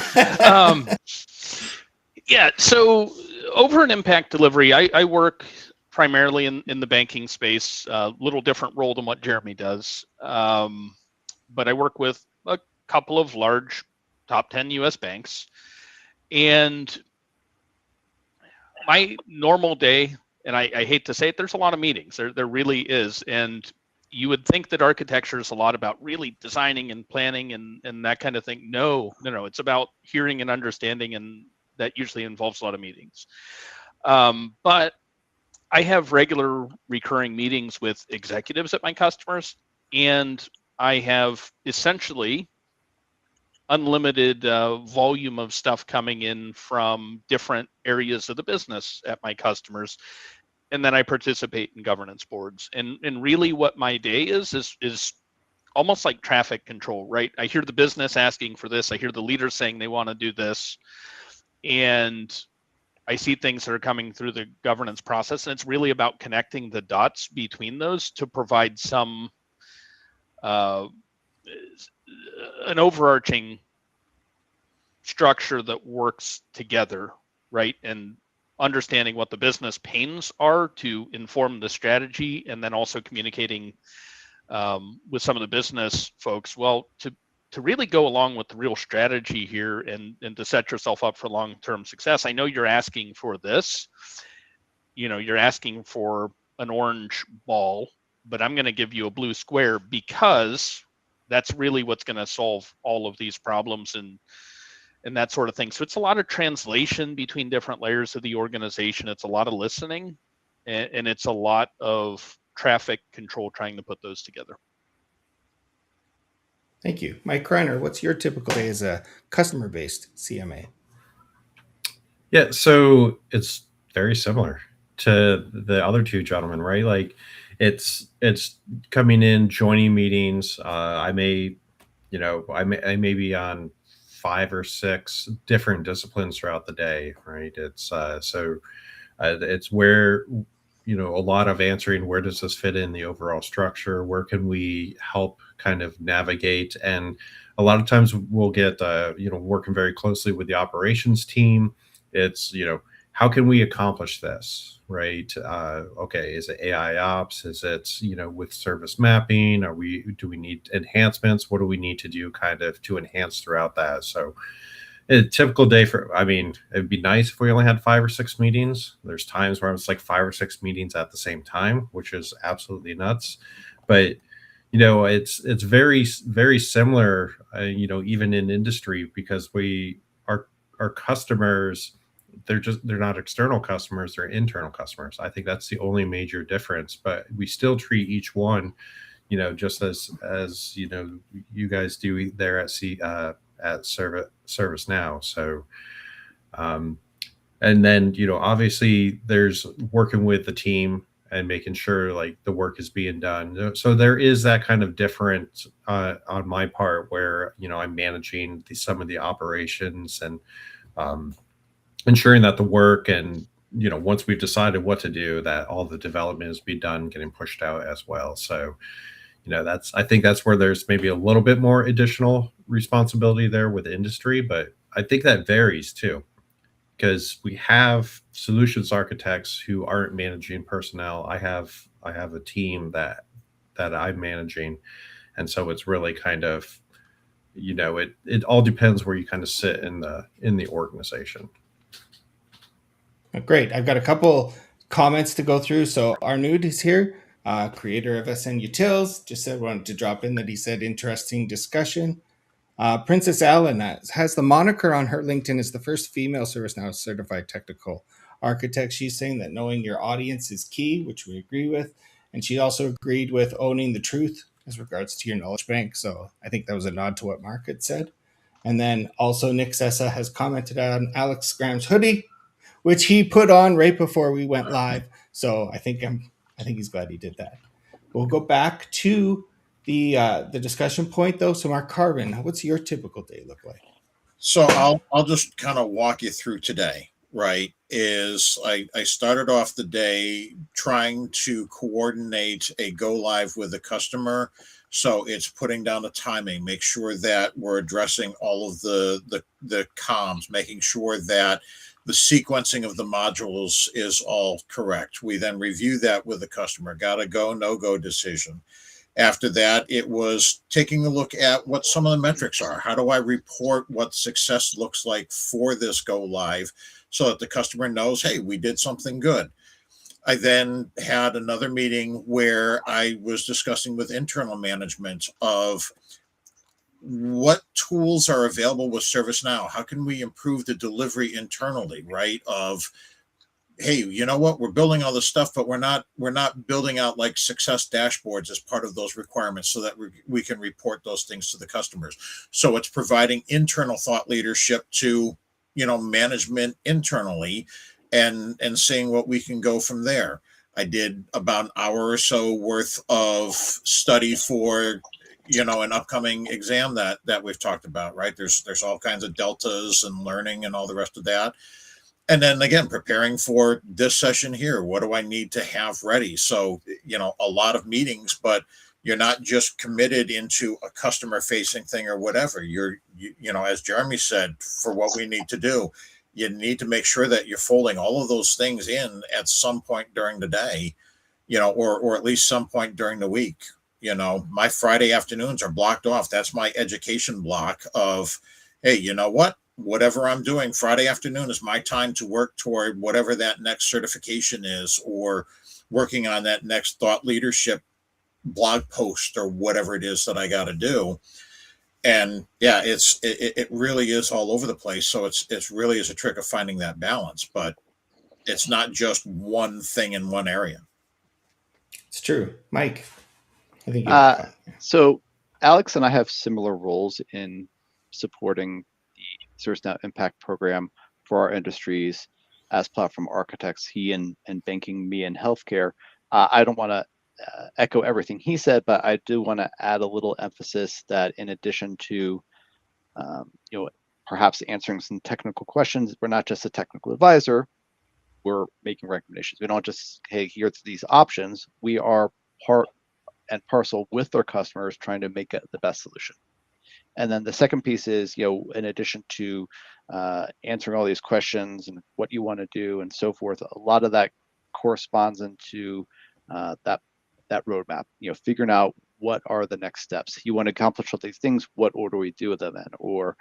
Yeah, so over in Impact Delivery, I work primarily in the banking space, a little different role than what Jeremy does. But I work with a couple of large top 10 US banks. And my normal day, and I hate to say it, there's a lot of meetings. There really is. And you would think that architecture is a lot about really designing and planning and that kind of thing. No. It's about hearing and understanding, and that usually involves a lot of meetings. But I have regular recurring meetings with executives at my customers, and I have essentially unlimited volume of stuff coming in from different areas of the business at my customers. And then I participate in governance boards. And really what my day is almost like traffic control, right? I hear the business asking for this. I hear the leaders saying they want to do this. And I see things that are coming through the governance process. And it's really about connecting the dots between those to provide some, an overarching structure that works together, right? And understanding what the business pains are to inform the strategy, and then also communicating with some of the business folks, well, to really go along with the real strategy here and to set yourself up for long-term success. I know you're asking for this, you're asking for an orange ball, but I'm going to give you a blue square, because that's really what's going to solve all of these problems and that sort of thing. So it's a lot of translation between different layers of the organization. It's a lot of listening, and it's a lot of traffic control, trying to put those together. Thank you. Mike Kreiner, what's your typical day as a customer-based CMA? Yeah, so it's very similar to the other two gentlemen, right? Like it's coming in, joining meetings. I may be on 5 or 6 different disciplines throughout the day, right? It's it's where, a lot of answering, where does this fit in the overall structure? Where can we help kind of navigate? And a lot of times we'll get, working very closely with the operations team. It's, how can we accomplish this, right? Okay, is it AI ops? Is it, with service mapping? Do we need enhancements? What do we need to do kind of to enhance throughout that? So a typical day it'd be nice if we only had 5 or 6 meetings. There's times where it's like 5 or 6 meetings at the same time, which is absolutely nuts. But, it's very, very similar, even in industry, because our customers, they're not external customers, they're internal customers. I think that's the only major difference, but we still treat each one, just as you guys do there at ServiceNow. So, and then, obviously there's working with the team and making sure like the work is being done. So there is that kind of difference on my part where, I'm managing some of the operations and ensuring that the work and, once we've decided what to do, that all the development is being done, getting pushed out as well. So, I think that's where there's maybe a little bit more additional responsibility there with industry, but I think that varies too, because we have solutions architects who aren't managing personnel. I have a team that I'm managing. And so it's really kind of, it all depends where you kind of sit in the organization. Great. I've got a couple comments to go through. So Arnud is here, creator of SN Utils. Just said wanted to drop in that he said interesting discussion. Princess Allen has the moniker on her LinkedIn as the first female ServiceNow certified technical architect. She's saying that knowing your audience is key, which we agree with. And she also agreed with owning the truth as regards to your knowledge bank. So I think that was a nod to what Mark had said. And then also Nick Sessa has commented on Alex Graham's hoodie, which he put on right before we went live. So I think he's glad he did that. We'll go back to the discussion point though. So Mark Carvin, what's your typical day look like? So I'll just kind of walk you through today, right? Is I started off the day trying to coordinate a go live with a customer. So it's putting down the timing, make sure that we're addressing all of the comms, making sure that the sequencing of the modules is all correct. We then review that with the customer, got a go, no go decision. After that, it was taking a look at what some of the metrics are. How do I report what success looks like for this go live so that the customer knows, hey, we did something good? I then had another meeting where I was discussing with internal management of what tools are available with ServiceNow. How can we improve the delivery internally, right? Of hey, you know what, we're building all this stuff, but we're not building out like success dashboards as part of those requirements so that we can report those things to the customers. So it's providing internal thought leadership to management internally and seeing what we can go from there. I did about an hour or so worth of study for an upcoming exam that we've talked about, right? There's all kinds of deltas and learning and all the rest of that. And then again, preparing for this session here. What do I need to have ready? So, a lot of meetings, but you're not just committed into a customer facing thing or whatever. As Jeremy said, for what we need to do, you need to make sure that you're folding all of those things in at some point during the day, or at least some point during the week. My Friday afternoons are blocked off. That's my education block of, hey, you know what? Whatever I'm doing Friday afternoon is my time to work toward whatever that next certification is, or working on that next thought leadership blog post or whatever it is that I got to do. And yeah, it really is all over the place. So it's really is a trick of finding that balance, but it's not just one thing in one area. It's true. Mike, I think you have a comment. So Alex and I have similar roles in supporting the ServiceNow Impact Program for our industries as platform architects. He in banking, me in healthcare. I don't want to echo everything he said, but I do want to add a little emphasis that in addition to perhaps answering some technical questions, we're not just a technical advisor. We're making recommendations. We don't just, hey, here's these options. We are part and parcel with our customers trying to make it the best solution. And then the second piece is, in addition to answering all these questions and what you want to do and so forth, a lot of that corresponds into that roadmap, figuring out what are the next steps. You want to accomplish all these things, what order we do them in? Or,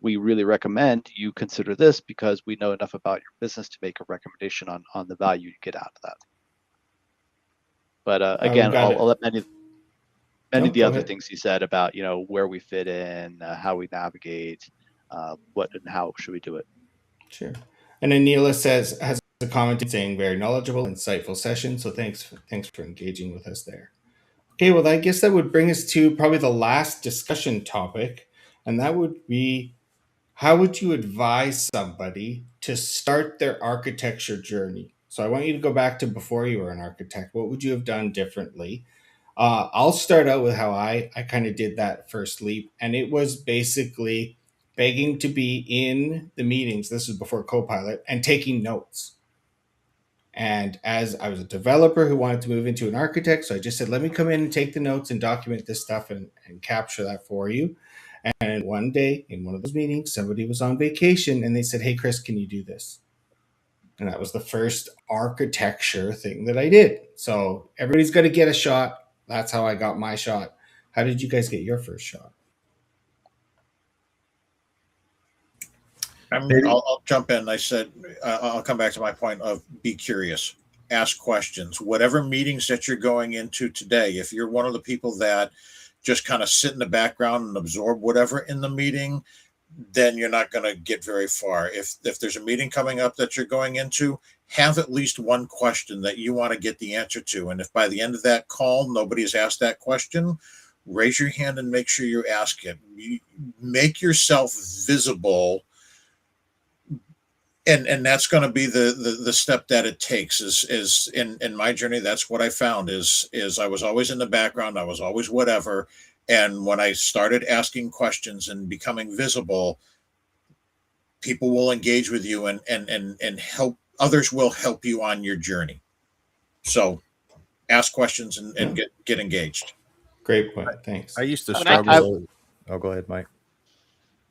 we really recommend you consider this because we know enough about your business to make a recommendation on the value you get out of that. But again, I'll let many of the other things he said about, where we fit in, how we navigate, what and how should we do it. Sure. And Anila has a comment saying very knowledgeable, insightful session. So thanks for engaging with us there. Okay, well, I guess that would bring us to probably the last discussion topic, and that would be, how would you advise somebody to start their architecture journey? So I want you to go back to before you were an architect. What would you have done differently? I'll start out with how I kind of did that first leap, and it was basically begging to be in the meetings. This was before Copilot, and taking notes. And as I was a developer who wanted to move into an architect, so I just said, let me come in and take the notes and document this stuff and capture that for you. And one day in one of those meetings, somebody was on vacation and they said, hey, Chris, can you do this? And that was the first architecture thing that I did. So everybody's got to get a shot. That's how I got my shot. How did you guys get your first shot? I'll jump in. I said I'll come back to my point of be curious, ask questions. Whatever meetings that you're going into today, if you're one of the people that just kind of sit in the background and absorb whatever in the meeting, then you're not going to get very far. If there's a meeting coming up that you're going into, have at least one question that you want to get the answer to. And if by the end of that call nobody has asked that question, raise your hand and make sure you ask it. Make yourself visible, and that's going to be the step that it takes. Is in my journey, that's what I found is I was always in the background, I was always whatever. And when I started asking questions and becoming visible, people will engage with you and help, others will help you on your journey. So ask questions and get engaged. Great point. Thanks. I used to And struggle. Oh, go ahead, Mike.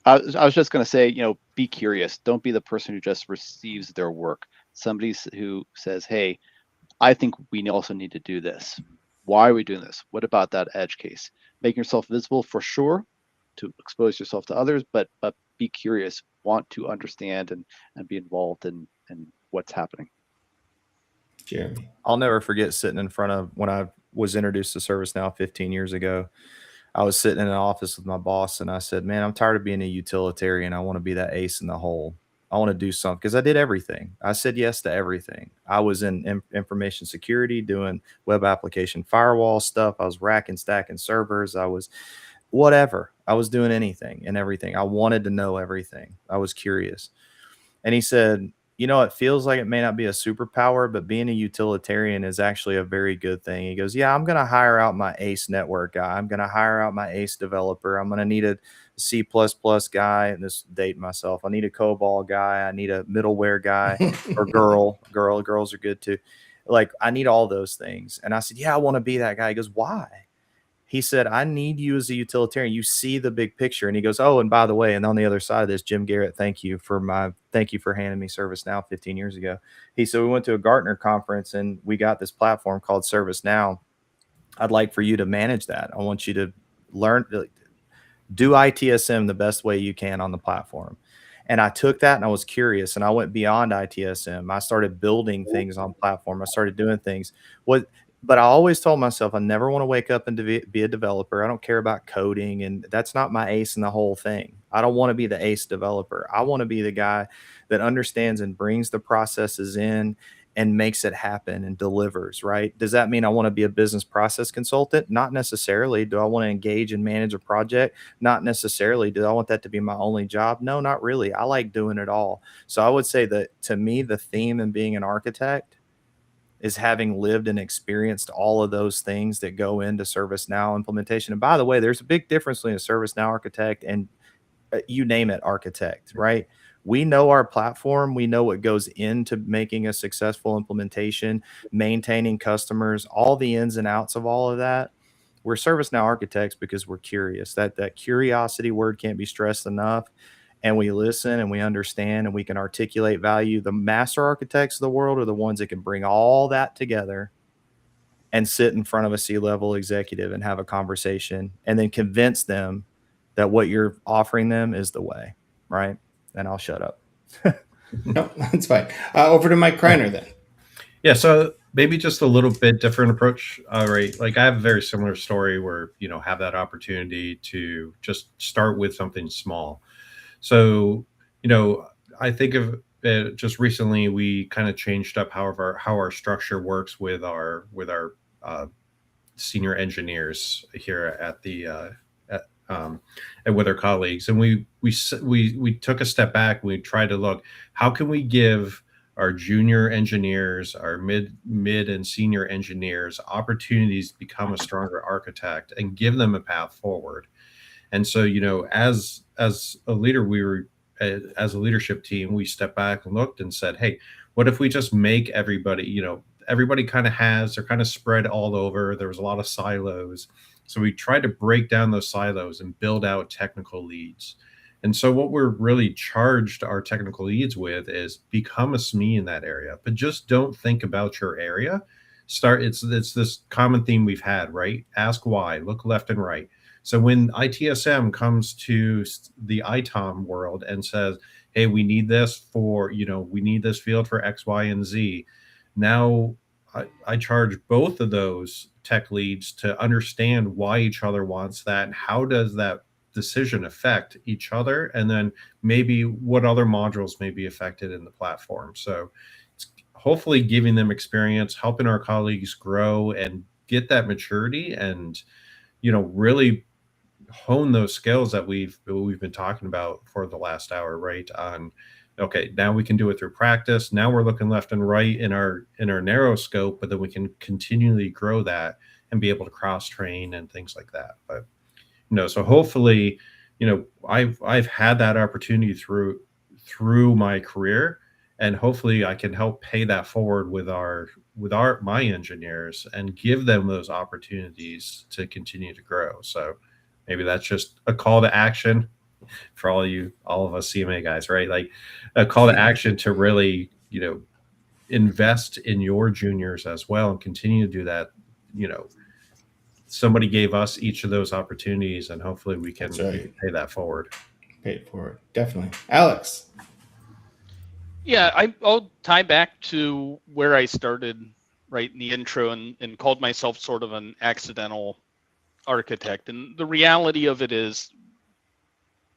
I was just going to say, be curious. Don't be the person who just receives their work. Somebody who says, hey, I think we also need to do this. Why are we doing this? What about that edge case? Making yourself visible for sure to expose yourself to others, but be curious, want to understand and be involved in what's happening. Jeremy. I'll never forget sitting in front of when I was introduced to ServiceNow 15 years ago. I was sitting in an office with my boss and I said, man, I'm tired of being a utilitarian. I want to be that ace in the hole. I want to do something because I did everything. I said yes to everything. I was in information security, doing web application firewall stuff. I was racking, stacking servers. I was whatever. I was doing anything and everything. I wanted to know everything. I was curious. And he said, it feels like it may not be a superpower, but being a utilitarian is actually a very good thing. He goes, yeah, I'm going to hire out my ace network guy. I'm going to hire out my ace developer. I'm going to need a C++ guy. And this date myself. I need a COBOL guy. I need a middleware guy or girl. Girls are good too. Like I need all those things. And I said, yeah, I want to be that guy. He goes, why? He said, I need you as a utilitarian. You see the big picture. And he goes, oh, and by the way, and on the other side of this, Jim Garrett, thank you for handing me ServiceNow 15 years ago. He said, we went to a Gartner conference and we got this platform called ServiceNow. I'd like for you to manage that. I want you to learn, do ITSM the best way you can on the platform. And I took that and I was curious and I went beyond ITSM. I started building things on platform. I started doing things. But I always told myself I never want to wake up and be a developer. I don't care about coding, and that's not my ace in the whole thing. I don't want to be the ace developer. I want to be the guy that understands and brings the processes in and makes it happen and delivers, right? Does that mean I want to be a business process consultant? Not necessarily. Do I want to engage and manage a project? Not necessarily. Do I want that to be my only job? No, not really. I like doing it all. So I would say that to me, the theme in being an architect is having lived and experienced all of those things that go into ServiceNow implementation. And by the way, there's a big difference between a ServiceNow architect and you name it architect, right? We know our platform. We know what goes into making a successful implementation, maintaining customers, all the ins and outs of all of that. We're ServiceNow architects because we're curious. That curiosity word can't be stressed enough. And we listen and we understand and we can articulate value. The master architects of the world are the ones that can bring all that together and sit in front of a C-level executive and have a conversation and then convince them that what you're offering them is the way, right? And I'll shut up. No, that's fine. Over to Mike Kreiner then. Yeah, so maybe just a little bit different approach, right? Like I have a very similar story where, have that opportunity to just start with something small. So, I think of it just recently, we kind of changed up how our structure works with our senior engineers here at the and with our colleagues, and we took a step back. We tried to look, how can we give our junior engineers, our mid and senior engineers opportunities to become a stronger architect and give them a path forward. And so, as a leader, as a leadership team, we stepped back and looked and said, hey, what if we just make everybody, everybody they're kind of spread all over. There was a lot of silos. So we tried to break down those silos and build out technical leads. And so what we're really charged our technical leads with is become a SME in that area, but just don't think about your area. It's this common theme we've had, right? Ask why, look left and right. So when ITSM comes to the ITOM world and says, hey, we need this for, we need this field for X, Y, and Z. Now I charge both of those tech leads to understand why each other wants that and how does that decision affect each other, and then maybe what other modules may be affected in the platform. So it's hopefully giving them experience, helping our colleagues grow and get that maturity, and really hone those skills that we've been talking about for the last hour, right? On, okay, now we can do it through practice. Now we're looking left and right in our narrow scope, but then we can continually grow that and be able to cross train and things like that. But so hopefully, I've had that opportunity through my career, and hopefully I can help pay that forward with my engineers and give them those opportunities to continue to grow. So maybe that's just a call to action for all of us CMA guys, right? Like a call to action to really, invest in your juniors as well and continue to do that. Somebody gave us each of those opportunities, and hopefully we can pay that forward. Pay it forward. Definitely. Alex. Yeah, I'll tie back to where I started right in the intro and called myself sort of an accidental architect. And the reality of it is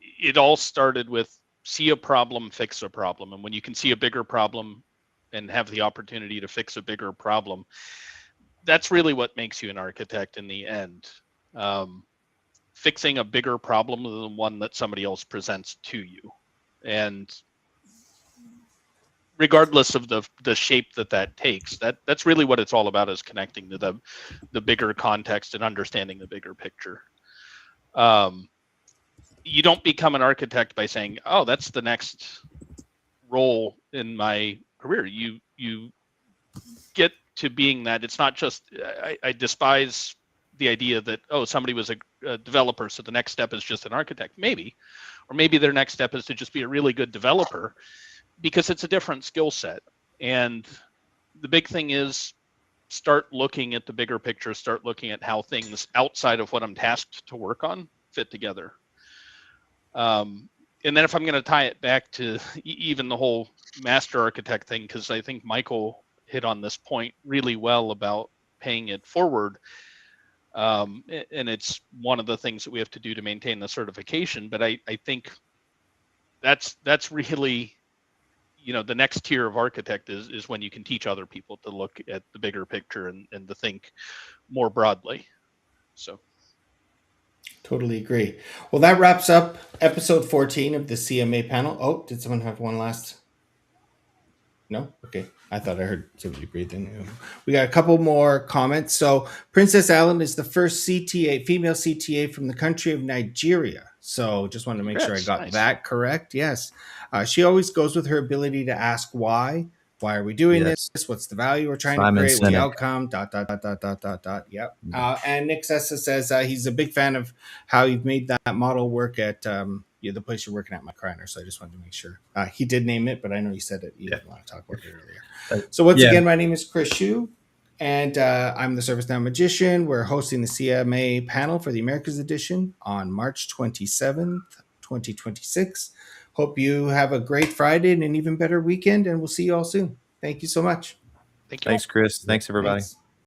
it all started with see a problem, fix a problem. And when you can see a bigger problem and have the opportunity to fix a bigger problem, that's really what makes you an architect in the end. Fixing a bigger problem than the one that somebody else presents to you. And regardless of the shape that takes, that's really what it's all about, is connecting to the bigger context and understanding the bigger picture. You don't become an architect by saying, oh, that's the next role in my career. You get to being that. It's not just, I despise the idea that, oh, somebody was a developer, so the next step is just an architect. Maybe, or maybe their next step is to just be a really good developer, because it's a different skill set. And the big thing is start looking at the bigger picture, start looking at how things outside of what I'm tasked to work on fit together. And then if I'm going to tie it back to even the whole master architect thing, because I think Michael hit on this point really well about paying it forward. And it's one of the things that we have to do to maintain the certification. But I think that's really, the next tier of architect is when you can teach other people to look at the bigger picture and to think more broadly. So. Totally agree. Well, that wraps up episode 14 of the CMA panel. Oh, did someone have one last? No? Okay. I thought I heard somebody breathing. We got a couple more comments. So Princess Allen is the first female CTA from the country of Nigeria. So just wanted to make sure I got that correct. Yes. She always goes with her ability to ask why. Why are we doing this? What's the value we're trying to create? What's the outcome? ... Yep. And Nick Sessa says he's a big fan of how you've made that model work at the place you're working at, Mike Reiner. So I just wanted to make sure. He did name it, but I know you said it. You didn't want to talk about it earlier. So once again, my name is Chris Hsu, and I'm the ServiceNow Magician. We're hosting the CMA panel for the Americas edition on March 27th, 2026. Hope you have a great Friday and an even better weekend, and we'll see you all soon. Thank you so much. Thanks, Chris. Thanks, everybody. Thanks.